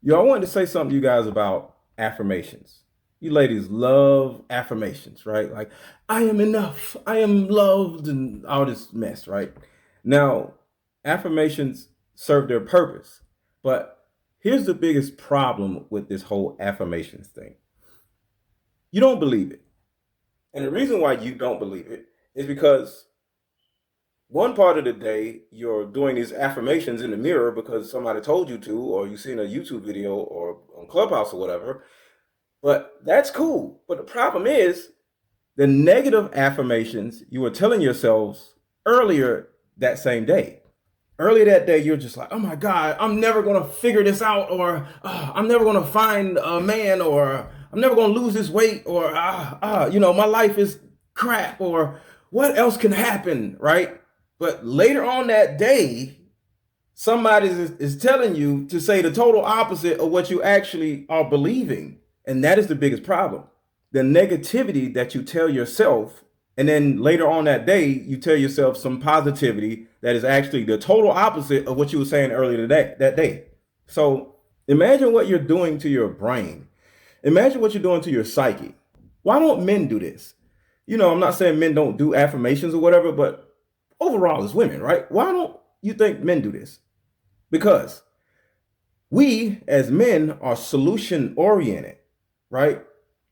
Yo, I wanted to say something to you guys about affirmations. You ladies love affirmations, right? Like, I am enough, I am loved, and all this mess, right? Now, affirmations serve their purpose, but here's the biggest problem with this whole affirmations thing. You don't believe it. And the reason why you don't believe it is because one part of the day you're doing these affirmations in the mirror because somebody told you to, or you seen a YouTube video or on Clubhouse or whatever. But that's cool. But the problem is the negative affirmations you were telling yourselves earlier that same day. Earlier that day, you're just like, oh my God, I'm never going to figure this out, or I'm never going to find a man, or I'm never going to lose this weight, or, my life is crap, or what else can happen, right? But later on that day, somebody is telling you to say the total opposite of what you actually are believing. And that is the biggest problem. The negativity that you tell yourself, and then later on that day, you tell yourself some positivity that is actually the total opposite of what you were saying earlier that day. So imagine what you're doing to your brain. Imagine what you're doing to your psyche. Why don't men do this? I'm not saying men don't do affirmations or whatever, but overall as women, right? Why don't you think men do this? Because we as men are solution oriented, right?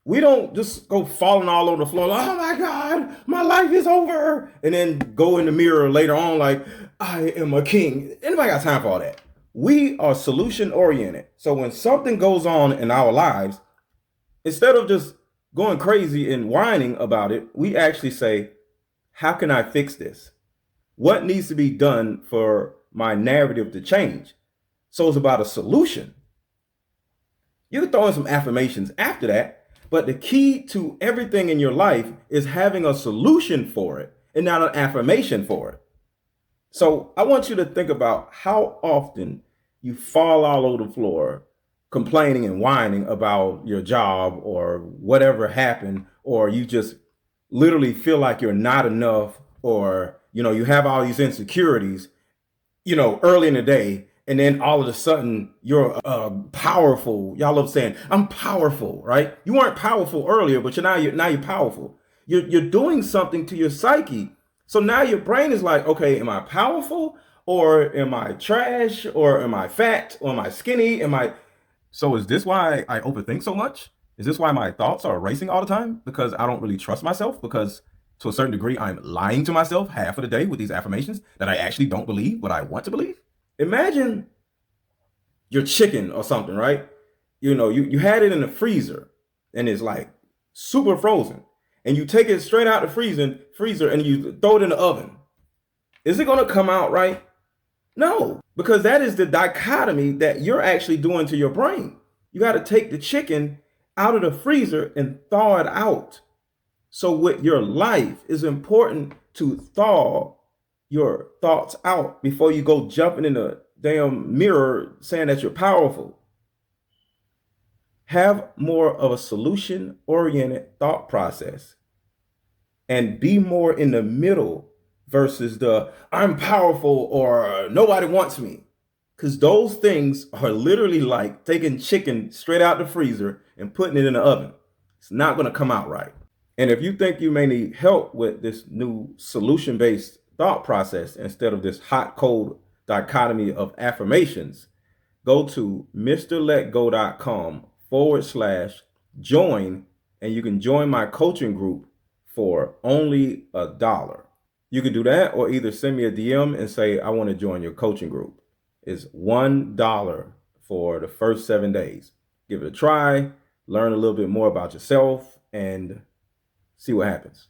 We don't just go falling all over the floor, like, oh my God, my life is over. And then go in the mirror later on like, I am a king. Anybody got time for all that? We are solution oriented. So when something goes on in our lives, instead of just going crazy and whining about it, we actually say, how can I fix this? What needs to be done for my narrative to change? So it's about a solution. You can throw in some affirmations after that, but the key to everything in your life is having a solution for it and not an affirmation for it. So I want you to think about how often you fall all over the floor complaining and whining about your job or whatever happened, or you just literally feel like you're not enough, or you have all these insecurities early in the day, and then all of a sudden you're powerful. Y'all love saying I'm powerful, right? You weren't powerful earlier, but now you're powerful. You're doing something to your psyche. So now your brain is like, okay, am I powerful, or am I trash, or am I fat, or am I skinny? So is this why I overthink so much? Is this why my thoughts are racing all the time? Because I don't really trust myself? Because to a certain degree, I'm lying to myself half of the day with these affirmations that I actually don't believe what I want to believe? Imagine your chicken or something, right? You had it in the freezer and it's like super frozen. And you take it straight out the freezer and you throw it in the oven. Is it going to come out right? No, because that is the dichotomy that you're actually doing to your brain. You got to take the chicken out of the freezer and thaw it out. So with your life, it's important to thaw your thoughts out before you go jumping in the damn mirror saying that you're powerful. Have more of a solution oriented thought process and be more in the middle versus the I'm powerful or nobody wants me. Because those things are literally like taking chicken straight out the freezer and putting it in the oven. It's not going to come out right. And if you think you may need help with this new solution based thought process instead of this hot cold dichotomy of affirmations, go to MrLetGo.com/join, and you can join my coaching group for only $1. You can do that, or either send me a DM and say, I want to join your coaching group. It's $1 for the first 7 days. Give it a try, learn a little bit more about yourself, and see what happens.